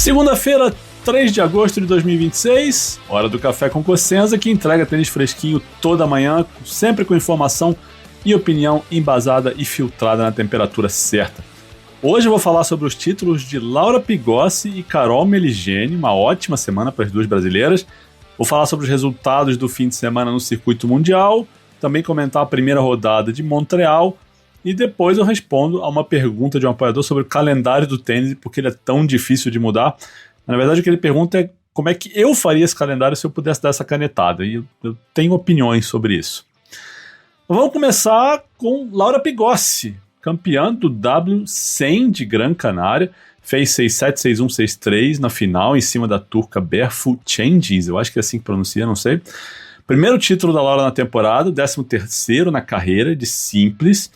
Segunda-feira, 3 de agosto de 2026, hora do Café com Cossenza, que entrega tênis fresquinho toda manhã, sempre com informação e opinião embasada e filtrada na temperatura certa. Hoje eu vou falar sobre os títulos de Laura Pigossi e Carol Meligeni, uma ótima semana para as duas brasileiras. Vou falar sobre os resultados do fim de semana no circuito mundial, também comentar a primeira rodada de Montreal e depois eu respondo a uma pergunta de um apoiador sobre o calendário do tênis e por que ele é tão difícil de mudar. Na verdade, o que ele pergunta é como é que eu faria esse calendário se eu pudesse dar essa canetada, e eu tenho opiniões sobre isso. Vamos começar com Laura Pigossi, campeã do W100 de Gran Canária, fez 6-7, 6-1, 6-3 na final, em cima da turca Barefoot Cengiz, eu acho que é assim que pronuncia, não sei. Primeiro título da Laura na temporada, 13º na carreira, de simples,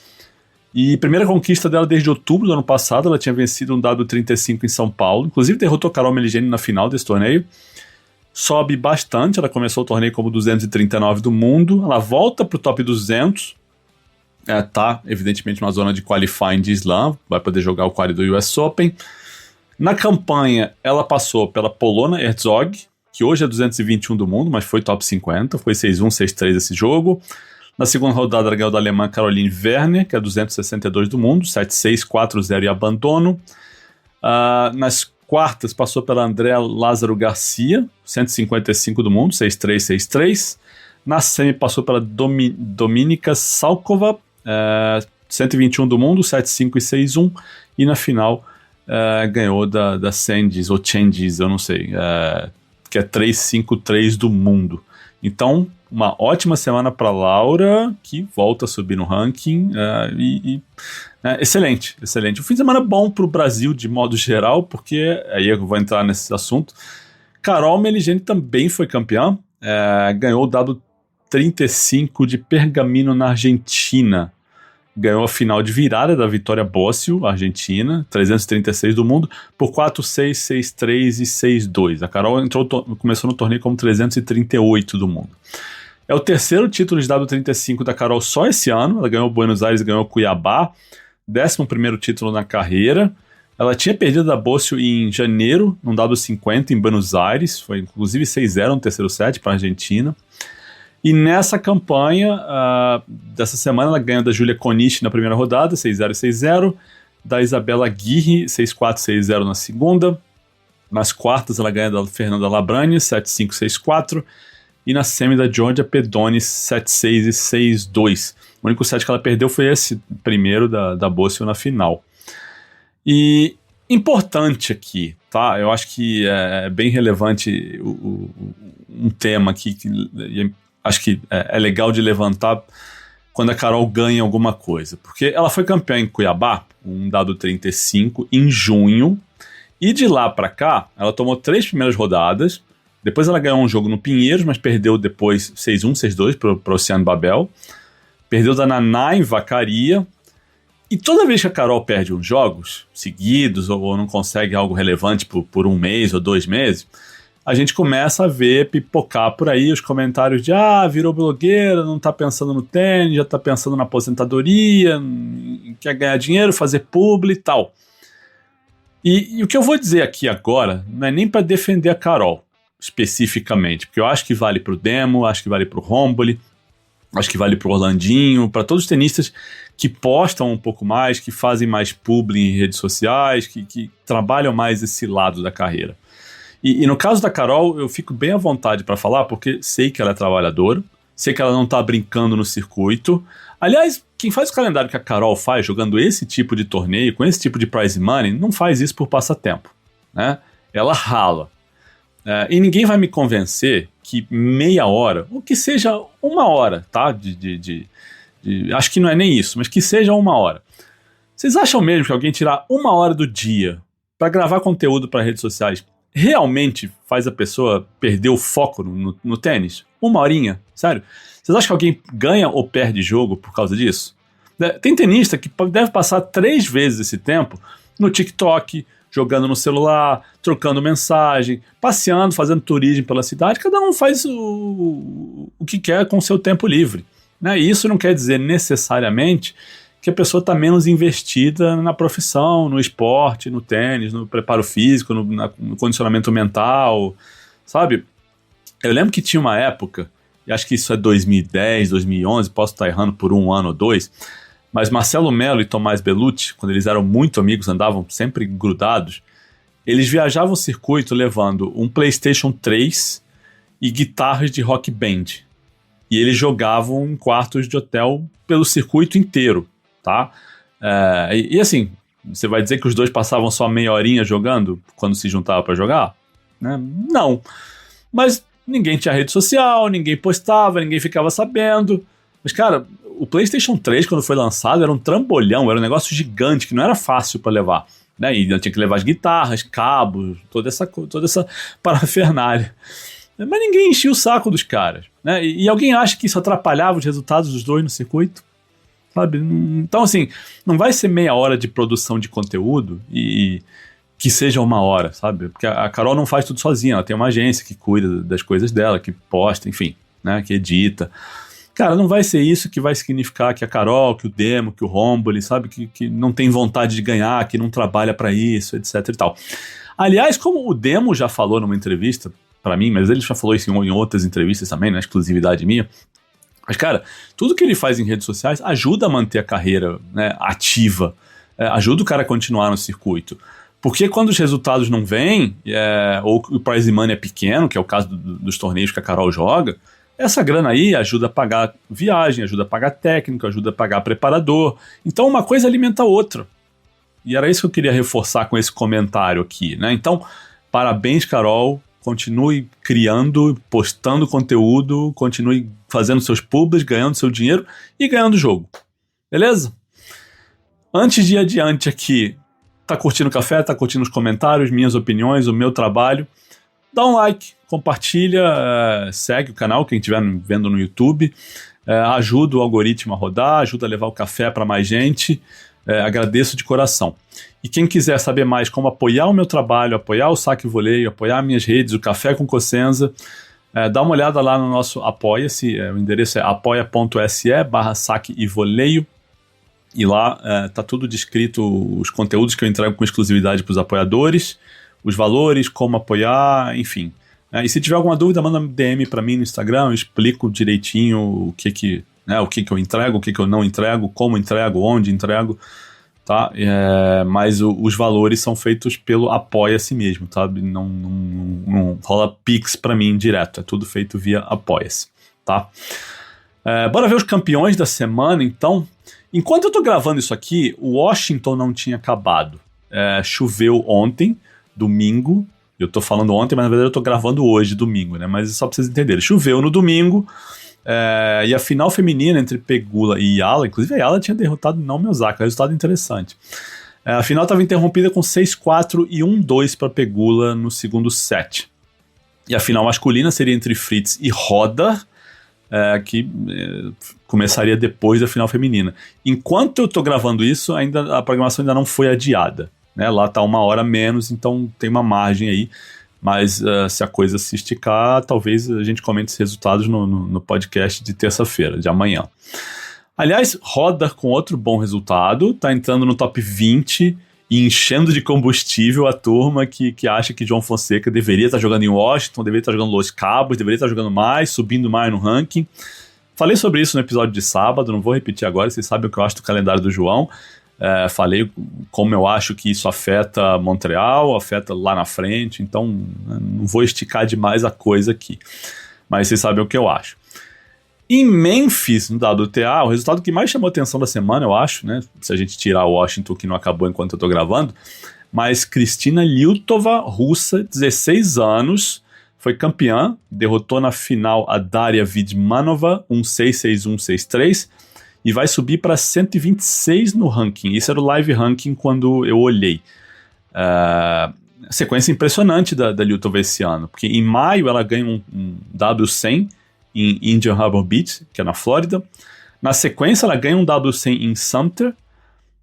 e primeira conquista dela desde outubro do ano passado. Ela tinha vencido um W35 em São Paulo, inclusive derrotou Carol Meligeni na final desse torneio. Sobe bastante, ela começou o torneio como 239 do mundo, ela volta para o top 200, tá evidentemente numa zona de qualifying de slam, vai poder jogar o quali do US Open. Na campanha ela passou pela Polona Herzog, que hoje é 221 do mundo, mas foi top 50, foi 6-1, 6-3 esse jogo. Na segunda rodada ela ganhou da alemã Caroline Werner, que é 262 do mundo, 7-6, 4-0 e abandono. Nas quartas passou pela Andrea Lázaro Garcia, 155 do mundo, 6-3, 6-3. Na semi passou pela Dominika Salkova, 121 do mundo, 7-5 e 6-1. E na final ganhou da Cengiz, ou Cengiz, eu não sei, que é 3-5-3 do mundo. Então, uma ótima semana para Laura, que volta a subir no ranking, excelente, excelente. Um fim de semana bom para o Brasil de modo geral, porque aí eu vou entrar nesse assunto. Carol Meligeni também foi campeã, ganhou o W35 de Pergamino na Argentina. Ganhou a final de virada da Vitória Bosio, Argentina, 336 do mundo, por 4-6, 6-3 e 6-2. A Carol começou no torneio como 338 do mundo. É o terceiro título de W35 da Carol só esse ano. Ela ganhou Buenos Aires e ganhou Cuiabá, 11º título na carreira. Ela tinha perdido da Bosio em janeiro, num W50 em Buenos Aires, foi inclusive 6-0 no terceiro set para a Argentina. E nessa campanha dessa semana ela ganhou da Julia Konishi na primeira rodada, 6-0 e 6-0, da Isabela Aguirre, 6-4 e 6-0 na segunda. Nas quartas ela ganha da Fernanda Labrani, 7-5 e 6-4, e na semi da Georgia Pedoni, 7-6 e 6-2. O único set que ela perdeu foi esse primeiro da Bosio na final. E importante aqui, tá? Eu acho que é bem relevante um tema aqui que acho que é legal de levantar quando a Carol ganha alguma coisa. Porque ela foi campeã em Cuiabá, um W35, em junho. E de lá pra cá, ela tomou 3 primeiras rodadas. Depois ela ganhou um jogo no Pinheiros, mas perdeu depois 6-1, 6-2 para o Oceano Babel. Perdeu da Naná em Vacaria. E toda vez que a Carol perde uns jogos seguidos, ou não consegue algo relevante por um mês ou 2 meses, a gente começa a ver pipocar por aí os comentários de virou blogueira, não tá pensando no tênis, já tá pensando na aposentadoria, quer ganhar dinheiro, fazer publi e tal. E o que eu vou dizer aqui agora não é nem para defender a Carol especificamente, porque eu acho que vale pro Demo, acho que vale pro Romboli, acho que vale pro Orlandinho, para todos os tenistas que postam um pouco mais, que fazem mais publi em redes sociais, que trabalham mais esse lado da carreira. E no caso da Carol, eu fico bem à vontade para falar, porque sei que ela é trabalhadora, sei que ela não tá brincando no circuito. Aliás, quem faz o calendário que a Carol faz, jogando esse tipo de torneio, com esse tipo de prize money, não faz isso por passatempo, né? Ela rala. E ninguém vai me convencer que meia hora, ou que seja 1 hora, tá? Acho que não é nem isso, mas que seja 1 hora. Vocês acham mesmo que alguém tirar 1 hora do dia para gravar conteúdo para redes sociais realmente faz a pessoa perder o foco no tênis? 1 horinha? Sério? Vocês acham que alguém ganha ou perde jogo por causa disso? Tem tenista que deve passar 3 vezes esse tempo no TikTok, jogando no celular, trocando mensagem, passeando, fazendo turismo pela cidade. Cada um faz o que quer com o seu tempo livre, né? E isso não quer dizer necessariamente que a pessoa está menos investida na profissão, no esporte, no tênis, no preparo físico, no condicionamento mental, sabe? Eu lembro que tinha uma época, e acho que isso é 2010, 2011, posso estar errando por um ano ou dois, mas Marcelo Melo e Tomás Bellucci, quando eles eram muito amigos, andavam sempre grudados, eles viajavam o circuito levando um PlayStation 3 e guitarras de rock band. E eles jogavam em quartos de hotel pelo circuito inteiro, tá? E assim, você vai dizer que os dois passavam só meia horinha jogando quando se juntavam para jogar? Né? Não. Mas ninguém tinha rede social, ninguém postava, ninguém ficava sabendo. Mas, cara, o PlayStation 3, quando foi lançado, era um trambolhão, era um negócio gigante que não era fácil para levar. Né? E tinha que levar as guitarras, cabos, toda essa parafernália. Mas ninguém enchia o saco dos caras. Né? E alguém acha que isso atrapalhava os resultados dos dois no circuito? Sabe? Então, assim, não vai ser meia hora de produção de conteúdo e que seja uma hora, sabe? Porque a Carol não faz tudo sozinha, ela tem uma agência que cuida das coisas dela, que posta, enfim, né? Que edita. Cara, não vai ser isso que vai significar que a Carol, que o Demo, que o Romboli, sabe? Que não tem vontade de ganhar, que não trabalha para isso, etc e tal. Aliás, como o Demo já falou numa entrevista para mim, mas ele já falou isso em outras entrevistas também, na exclusividade minha. Mas, cara, tudo que ele faz em redes sociais ajuda a manter a carreira, né, ativa, ajuda o cara a continuar no circuito. Porque quando os resultados não vêm, ou o prize money é pequeno, que é o caso dos torneios que a Carol joga, essa grana aí ajuda a pagar viagem, ajuda a pagar técnico, ajuda a pagar preparador. Então uma coisa alimenta a outra. E era isso que eu queria reforçar com esse comentário aqui, né? Então, parabéns, Carol. Continue criando, postando conteúdo, continue fazendo seus publis, ganhando seu dinheiro e ganhando o jogo. Beleza? Antes de ir adiante aqui, tá curtindo o café, tá curtindo os comentários, minhas opiniões, o meu trabalho, dá um like, compartilha, segue o canal, quem estiver vendo no YouTube, ajuda o algoritmo a rodar, ajuda a levar o café para mais gente, agradeço de coração. E quem quiser saber mais como apoiar o meu trabalho, apoiar o Saque Voleio, apoiar minhas redes, o Café com Cossenza, dá uma olhada lá no nosso Apoia-se, o endereço é apoia.se/saque e voleio, e lá tá tudo descrito, os conteúdos que eu entrego com exclusividade para os apoiadores, os valores, como apoiar, enfim. E se tiver alguma dúvida, manda DM para mim no Instagram, eu explico direitinho o que eu entrego, o que eu não entrego, como entrego, onde entrego, tá? Mas os valores são feitos pelo Apoia-se mesmo, tá? Não rola Pix para mim direto, é tudo feito via Apoia-se, tá? Bora ver os campeões da semana, então. Enquanto eu tô gravando isso aqui, o Washington não tinha acabado. Choveu ontem, domingo. Eu tô falando ontem, mas na verdade eu tô gravando hoje, domingo, né? Mas só pra vocês entenderem. Choveu no domingo, e a final feminina entre Pegula e Yala, inclusive a Yala tinha derrotado Naomi Osaka, resultado interessante. A final estava interrompida com 6-4 e 1-2 para Pegula no segundo set. E a final masculina seria entre Fritz e Roda, que começaria depois da final feminina. Enquanto eu tô gravando isso, a programação ainda não foi adiada. Né? Lá tá uma hora menos, então tem uma margem aí. Mas se a coisa se esticar, talvez a gente comente esses resultados no podcast de terça-feira, de amanhã. Aliás, Roda com outro bom resultado, tá entrando no top 20 e enchendo de combustível a turma que acha que João Fonseca deveria estar jogando em Washington, deveria estar jogando Los Cabos, deveria estar jogando mais, subindo mais no ranking. Falei sobre isso no episódio de sábado, não vou repetir agora, vocês sabem o que eu acho do calendário do João. Falei como eu acho que isso afeta Montreal, afeta lá na frente, então não vou esticar demais a coisa aqui, mas vocês sabem o que eu acho. Em Memphis, no WTA, o resultado que mais chamou a atenção da semana, eu acho, né, se a gente tirar o Washington, que não acabou enquanto eu tô gravando, mas Kristina Lyutova, russa, 16 anos, foi campeã, derrotou na final a Daria Vidmanova, 1-6, 6-1, 6-3, e vai subir para 126 no ranking. Isso era o live ranking quando eu olhei. Sequência impressionante da Lyutova esse ano, porque em maio ela ganha um W100 em Indian Harbor Beach, que é na Flórida. Na sequência ela ganha um W100 em Sumter,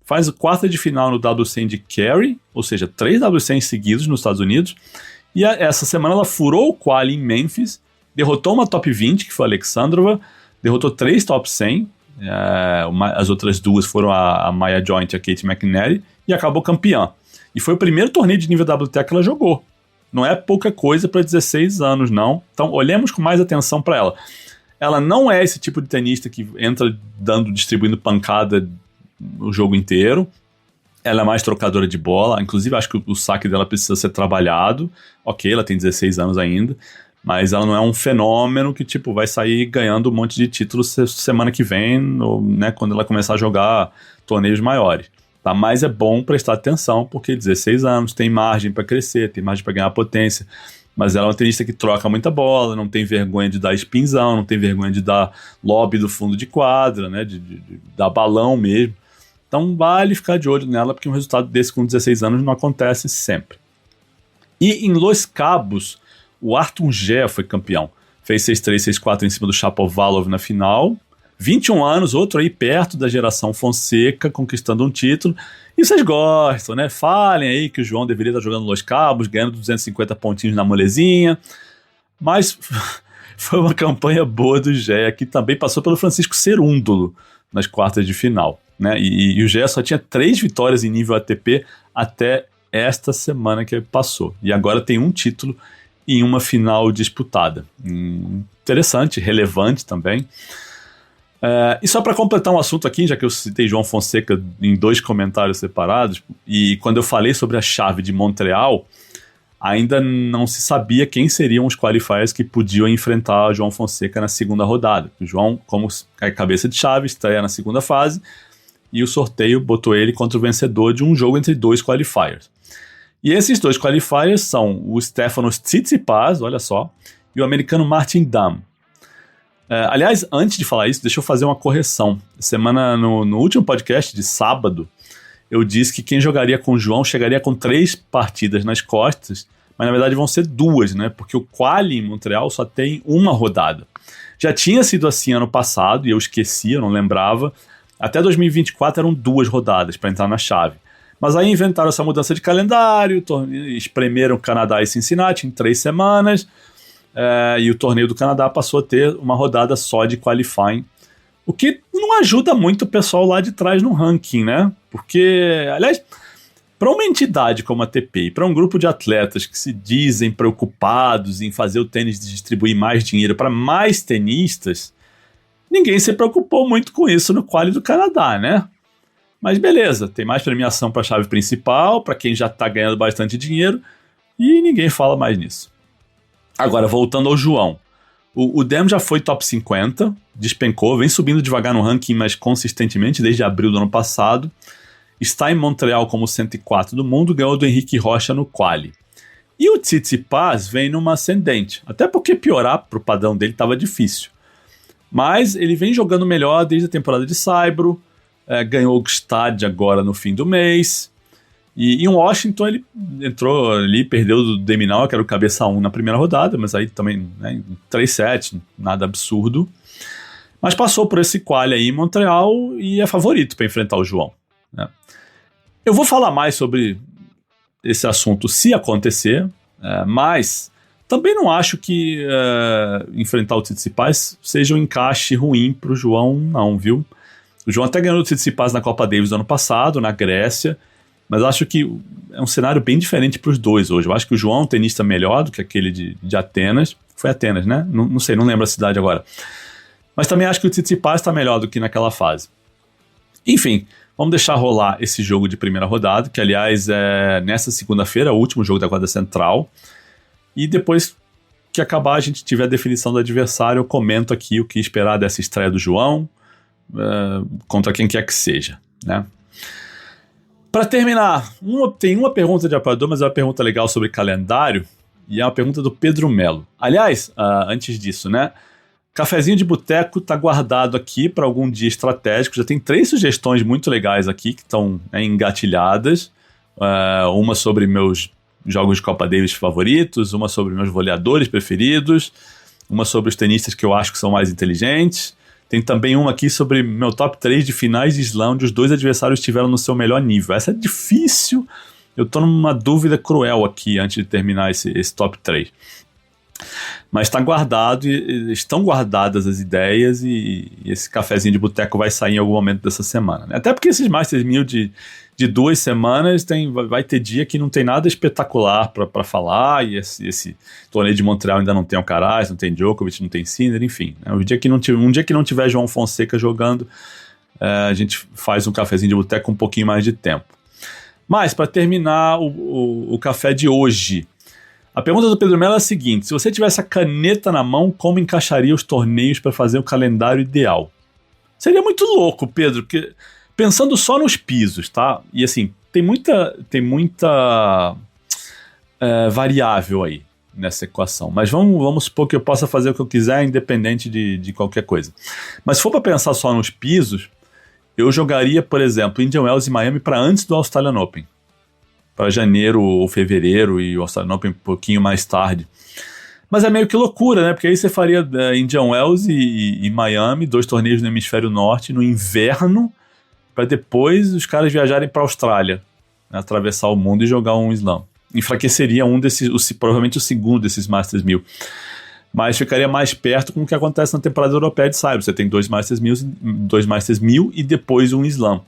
faz o quarta de final no W100 de Cary, ou seja, 3 W100 seguidos nos Estados Unidos, e essa semana ela furou o quali em Memphis, derrotou uma top 20, que foi a Alexandrova, derrotou 3 top 100, As outras duas foram a Maya Joint e a Kate McNally, e acabou campeã. E foi o primeiro torneio de nível WTA que ela jogou. Não é pouca coisa para 16 anos, não. Então, olhemos com mais atenção para ela. Ela não é esse tipo de tenista que entra distribuindo pancada o jogo inteiro. Ela é mais trocadora de bola. Inclusive, acho que o saque dela precisa ser trabalhado. Ok, ela tem 16 anos ainda. Mas ela não é um fenômeno que vai sair ganhando um monte de títulos semana que vem, ou, né, quando ela começar a jogar torneios maiores. Tá? Mas é bom prestar atenção, porque 16 anos, tem margem para crescer, tem margem para ganhar potência. Mas ela é uma tenista que troca muita bola, não tem vergonha de dar spinzão, não tem vergonha de dar lob do fundo de quadra, né, de dar balão mesmo. Então vale ficar de olho nela, porque um resultado desse com 16 anos não acontece sempre. E em Los Cabos, o Artur Gé foi campeão. Fez 6-3, 6-4 em cima do Shapovalov na final. 21 anos, outro aí perto da geração Fonseca, conquistando um título. E vocês gostam, né? Falem aí que o João deveria estar jogando Los Cabos, ganhando 250 pontinhos na molezinha. Mas foi uma campanha boa do Gé, que também passou pelo Francisco Cerúndolo nas quartas de final, né? E o Gé só tinha 3 vitórias em nível ATP até esta semana que passou. E agora tem um título em uma final disputada. Interessante, relevante também. E só para completar um assunto aqui, já que eu citei João Fonseca em 2 comentários separados, e quando eu falei sobre a chave de Montreal, ainda não se sabia quem seriam os qualifiers que podiam enfrentar João Fonseca na segunda rodada. O João, como cabeça de chave, estreia na segunda fase, e o sorteio botou ele contra o vencedor de um jogo entre 2 qualifiers. E esses 2 qualifiers são o Stefanos Tsitsipas, olha só, e o americano Martin Damm. Aliás, antes de falar isso, deixa eu fazer uma correção. No último podcast de sábado, eu disse que quem jogaria com o João chegaria com 3 partidas nas costas, mas na verdade vão ser 2, né? Porque o quali em Montreal só tem uma rodada. Já tinha sido assim ano passado, e eu esqueci, eu não lembrava. Até 2024 eram 2 rodadas para entrar na chave. Mas aí inventaram essa mudança de calendário, espremeram Canadá e Cincinnati em 3 semanas, e o torneio do Canadá passou a ter uma rodada só de qualifying, o que não ajuda muito o pessoal lá de trás no ranking, né? Porque, aliás, para uma entidade como a ATP e para um grupo de atletas que se dizem preocupados em fazer o tênis distribuir mais dinheiro para mais tenistas, ninguém se preocupou muito com isso no quali do Canadá, né? Mas beleza, tem mais premiação para a chave principal, para quem já está ganhando bastante dinheiro, e ninguém fala mais nisso. Agora, voltando ao João. O Dem já foi top 50, despencou, vem subindo devagar no ranking, mas consistentemente desde abril do ano passado. Está em Montreal como 104 do mundo, ganhou do Henrique Rocha no quali. E o Tsitsipas vem numa ascendente, até porque piorar para o padrão dele estava difícil. Mas ele vem jogando melhor desde a temporada de Saibro, ganhou o Gstad agora no fim do mês. E em Washington ele entrou ali, perdeu do Deminal, que era o cabeça 1 na primeira rodada, mas aí também, né, 3-7, nada absurdo. Mas passou por esse quali aí em Montreal e é favorito para enfrentar o João, né? Eu vou falar mais sobre esse assunto se acontecer, mas também não acho que enfrentar o Tsitsipas seja um encaixe ruim para o João, não, viu? O João até ganhou o Tsitsipas na Copa Davis do ano passado, na Grécia, mas acho que é um cenário bem diferente para os dois hoje. Eu acho que o João é um tenista melhor do que aquele de Atenas. Foi Atenas, né? Não sei, não lembro a cidade agora. Mas também acho que o Tsitsipas está melhor do que naquela fase. Enfim, vamos deixar rolar esse jogo de primeira rodada, que aliás é nessa segunda-feira, o último jogo da quadra central. E depois que acabar, a gente tiver a definição do adversário, eu comento aqui o que esperar dessa estreia do João, contra quem quer que seja, né? Para terminar, tem uma pergunta de apoiador, mas é uma pergunta legal sobre calendário, e é uma pergunta do Pedro Melo. Aliás, antes disso, né? Cafezinho de Boteco está guardado aqui para algum dia estratégico. Já tem 3 sugestões muito legais aqui que estão engatilhadas. Uma sobre meus jogos de Copa Davis favoritos, uma sobre meus voleadores preferidos, uma sobre os tenistas que eu acho que são mais inteligentes. Tem também uma aqui sobre meu top 3 de finais de slam, onde os 2 adversários estiveram no seu melhor nível. Essa é difícil. Eu tô numa dúvida cruel aqui antes de terminar esse top 3. Mas está guardado, estão guardadas as ideias e esse cafezinho de boteco vai sair em algum momento dessa semana, né? Até porque esses Masters 1000 de 2 semanas vai ter dia que não tem nada espetacular para falar, e esse torneio de Montreal ainda não tem Alcaraz, não tem Djokovic, não tem Sinner, enfim, né? Um dia que não tiver João Fonseca jogando, a gente faz um cafezinho de boteco com um pouquinho mais de tempo. Mas para terminar o café de hoje, a pergunta do Pedro Mello é a seguinte: se você tivesse a caneta na mão, como encaixaria os torneios para fazer o calendário ideal? Seria muito louco, Pedro, porque pensando só nos pisos, tá? E assim, tem muita variável aí nessa equação. Mas vamos supor que eu possa fazer o que eu quiser, independente de qualquer coisa. Mas se for para pensar só nos pisos, eu jogaria, por exemplo, Indian Wells e Miami para antes do Australian Open. Para janeiro ou fevereiro, e o Australian Open um pouquinho mais tarde. Mas é meio que loucura, né? Porque aí você faria Indian Wells e Miami, 2 torneios no hemisfério norte, no inverno, para depois os caras viajarem para a Austrália, né? Atravessar o mundo e jogar um slam. Enfraqueceria um desses, provavelmente o segundo desses Masters 1000. Mas ficaria mais perto com o que acontece na temporada europeia de Saibro. Você tem 2 Masters 1000 e depois um slam.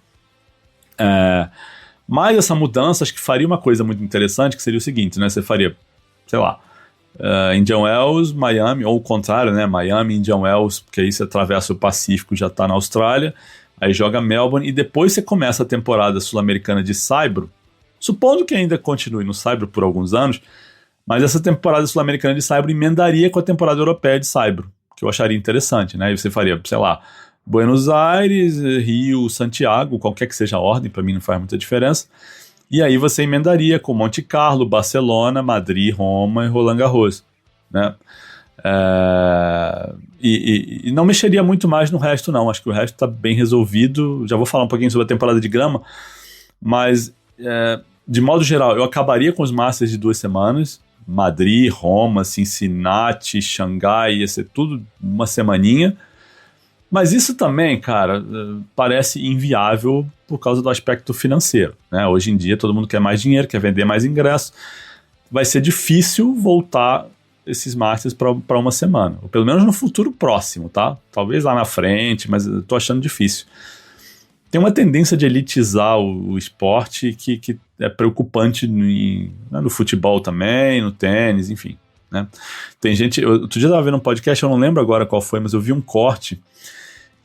Mas essa mudança acho que faria uma coisa muito interessante, que seria o seguinte, né? Você faria, sei lá, Indian Wells, Miami, ou o contrário, né? Miami, Indian Wells, porque aí você atravessa o Pacífico e já está na Austrália, aí joga Melbourne, e depois você começa a temporada sul-americana de Saibro, supondo que ainda continue no Saibro por alguns anos, mas essa temporada sul-americana de Saibro emendaria com a temporada europeia de Saibro, que eu acharia interessante, né? E você faria, sei lá, Buenos Aires, Rio, Santiago, qualquer que seja a ordem, para mim não faz muita diferença. E aí você emendaria com Monte Carlo, Barcelona, Madrid, Roma e Roland Garros, né? E não mexeria muito mais no resto, não. Acho que o resto está bem resolvido. Já vou falar um pouquinho sobre a temporada de grama, mas de modo geral, eu acabaria com os Masters de 2 semanas. Madrid, Roma, Cincinnati, Xangai, ia ser tudo uma semaninha. Mas isso também, cara, parece inviável por causa do aspecto financeiro, né? Hoje em dia todo mundo quer mais dinheiro, quer vender mais ingressos. Vai ser difícil voltar esses Masters para uma semana, ou pelo menos no futuro próximo, tá? Talvez lá na frente, mas eu tô achando difícil. Tem uma tendência de elitizar o esporte que é preocupante no futebol também, no tênis, enfim, né? Tem gente... Outro dia eu tava vendo um podcast, eu não lembro agora qual foi, mas eu vi um corte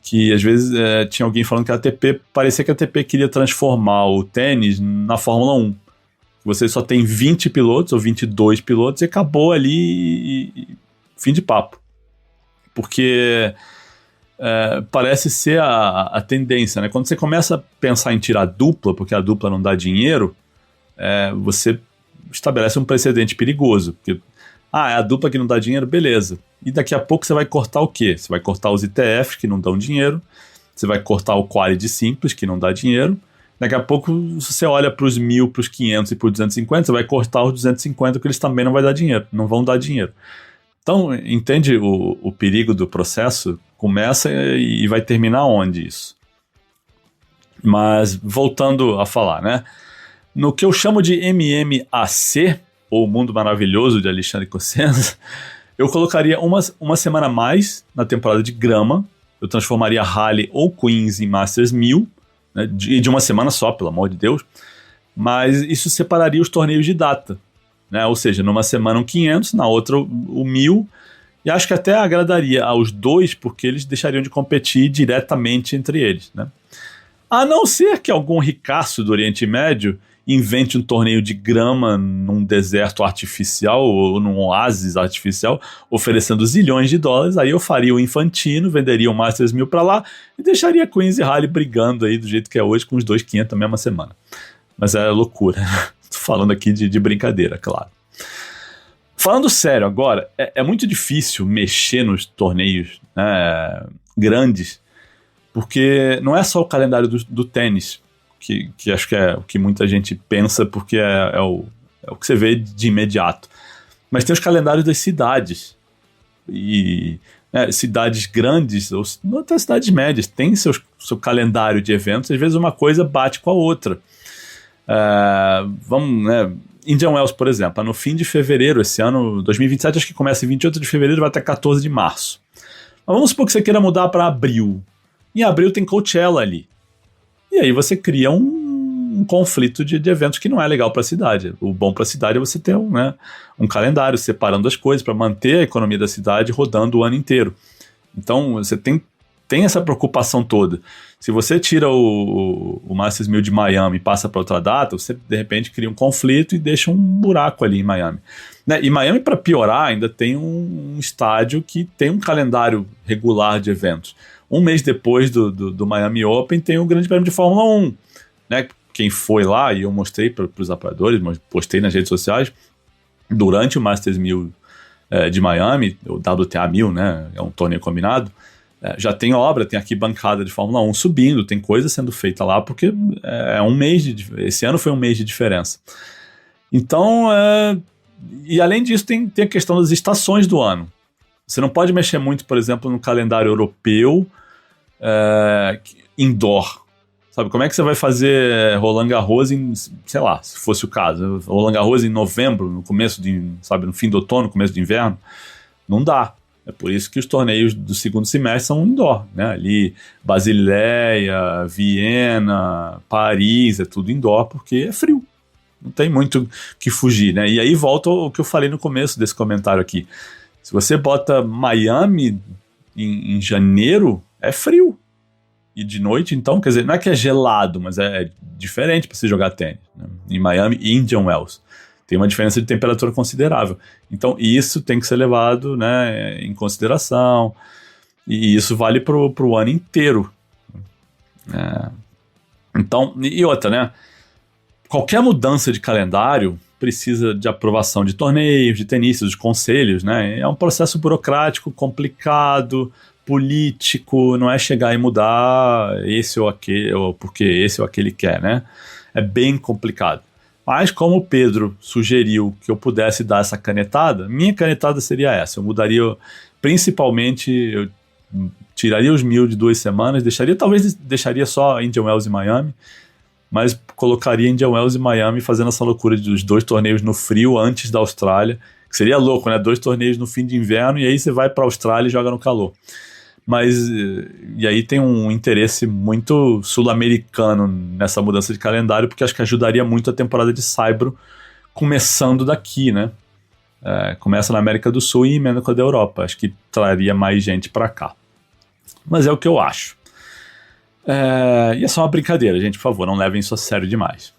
que às vezes tinha alguém falando que a ATP, parecia que a ATP queria transformar o tênis na Fórmula 1. Você só tem 20 pilotos ou 22 pilotos e acabou ali e fim de papo. Porque parece ser a tendência, né? Quando você começa a pensar em tirar dupla, porque a dupla não dá dinheiro, você estabelece um precedente perigoso. Porque, é a dupla que não dá dinheiro, beleza. E daqui a pouco você vai cortar o quê? Você vai cortar os ITFs, que não dão dinheiro. Você vai cortar o quality simples, que não dá dinheiro. Daqui a pouco você olha para os 1000, para os 500 e para os 250, você vai cortar os 250, que eles também não vão dar dinheiro. Então, entende o perigo do processo? Começa e vai terminar onde isso? Mas, voltando a falar, né? No que eu chamo de MMAC, ou Mundo Maravilhoso de Alexandre Cossenza, eu colocaria uma semana a mais na temporada de grama. Eu transformaria Halle ou Queens em Masters 1000, né, de uma semana só, pelo amor de Deus. Mas isso separaria os torneios de data, né? Ou seja, numa semana um 500, na outra o 1000. E acho que até agradaria aos dois, porque eles deixariam de competir diretamente entre eles, né? A não ser que algum ricaço do Oriente Médio invente um torneio de grama num deserto artificial ou num oásis artificial, oferecendo zilhões de dólares, aí eu faria o Infantino, venderia o Masters 1000 para lá e deixaria Queens e Halle brigando aí do jeito que é hoje, com os 2.500 na mesma semana. Mas é loucura. Tô falando aqui de brincadeira, claro. Falando sério agora, é muito difícil mexer nos torneios, né, grandes, porque não é só o calendário do tênis, que acho que é o que muita gente pensa, porque é o que você vê de imediato. Mas tem os calendários das cidades. E cidades grandes, ou até cidades médias, tem seu calendário de eventos, às vezes uma coisa bate com a outra. Vamos, né, Indian Wells, por exemplo, no fim de fevereiro, esse ano, 2027, acho que começa em 28 de fevereiro e vai até 14 de março. Mas vamos supor que você queira mudar para abril. Em abril tem Coachella ali. E aí você cria um conflito de eventos que não é legal para a cidade. O bom para a cidade é você ter um calendário separando as coisas para manter a economia da cidade rodando o ano inteiro. Então você tem essa preocupação toda. Se você tira o Masters 1000 de Miami e passa para outra data, você de repente cria um conflito e deixa um buraco ali em Miami. Né? E Miami, para piorar, ainda tem um estádio que tem um calendário regular de eventos. Um mês depois do Miami Open tem o Grande Prêmio de Fórmula 1. Né? Quem foi lá, e eu mostrei para os apoiadores, postei nas redes sociais, durante o Masters 1000 de Miami, o WTA 1000, né? É um torneio combinado, já tem obra, tem arquibancada de Fórmula 1 subindo, tem coisa sendo feita lá, porque é um mês esse ano foi um mês de diferença. Então, e além disso, tem a questão das estações do ano. Você não pode mexer muito, por exemplo, no calendário europeu indoor. Sabe, como é que você vai fazer Roland Garros em, sei lá, se fosse o caso, Roland Garros em novembro, no começo no fim do outono, começo do inverno? Não dá. É por isso que os torneios do segundo semestre são indoor, né? Ali, Basileia, Viena, Paris, é tudo indoor, porque é frio. Não tem muito que fugir, né? E aí volta o que eu falei no começo desse comentário aqui. Se você bota Miami em janeiro, é frio. E de noite, então, quer dizer, não é que é gelado, mas é diferente para você jogar tênis. Né? Em Miami e Indian Wells. Tem uma diferença de temperatura considerável. Então, isso tem que ser levado, né, em consideração. E isso vale para o ano inteiro. Então, e outra, né? Qualquer mudança de calendário precisa de aprovação de torneios, de tenistas, de conselhos, né? É um processo burocrático, complicado, político, não é chegar e mudar esse ou aquele, ou porque esse ou aquele quer, né? É bem complicado. Mas como o Pedro sugeriu que eu pudesse dar essa canetada, minha canetada seria essa. Eu mudaria, principalmente, eu tiraria os 1000 de 2 semanas, deixaria só Indian Wells e Miami, mas colocaria Indian Wells e Miami fazendo essa loucura dos 2 torneios no frio antes da Austrália, que seria louco, né? 2 torneios no fim de inverno e aí você vai para a Austrália e joga no calor. Mas, e aí tem um interesse muito sul-americano nessa mudança de calendário, porque acho que ajudaria muito a temporada de Saibro começando daqui, né? Começa na América do Sul e emenda com a da Europa. Acho que traria mais gente para cá. Mas é o que eu acho. E é só uma brincadeira, gente, por favor, não levem isso a sério demais.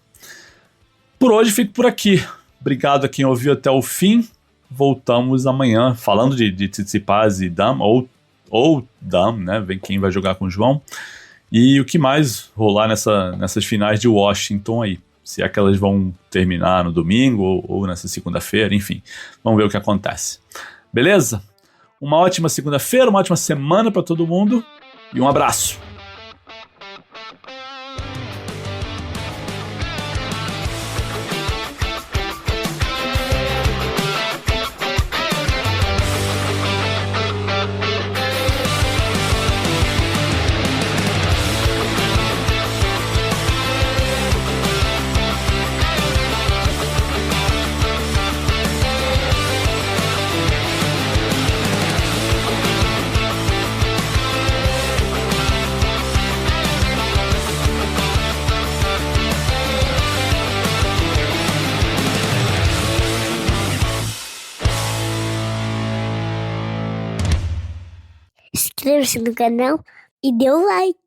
Por hoje fico por aqui. Obrigado a quem ouviu até o fim. Voltamos amanhã falando de Tsitsipas e Dam, ou Dam, né? Vem quem vai jogar com o João. E o que mais rolar nessas finais de Washington aí. Se é que elas vão terminar no domingo ou nessa segunda-feira, enfim. Vamos ver o que acontece. Beleza? Uma ótima segunda-feira, uma ótima semana para todo mundo e um abraço. Inscreva-se no canal e dê o like.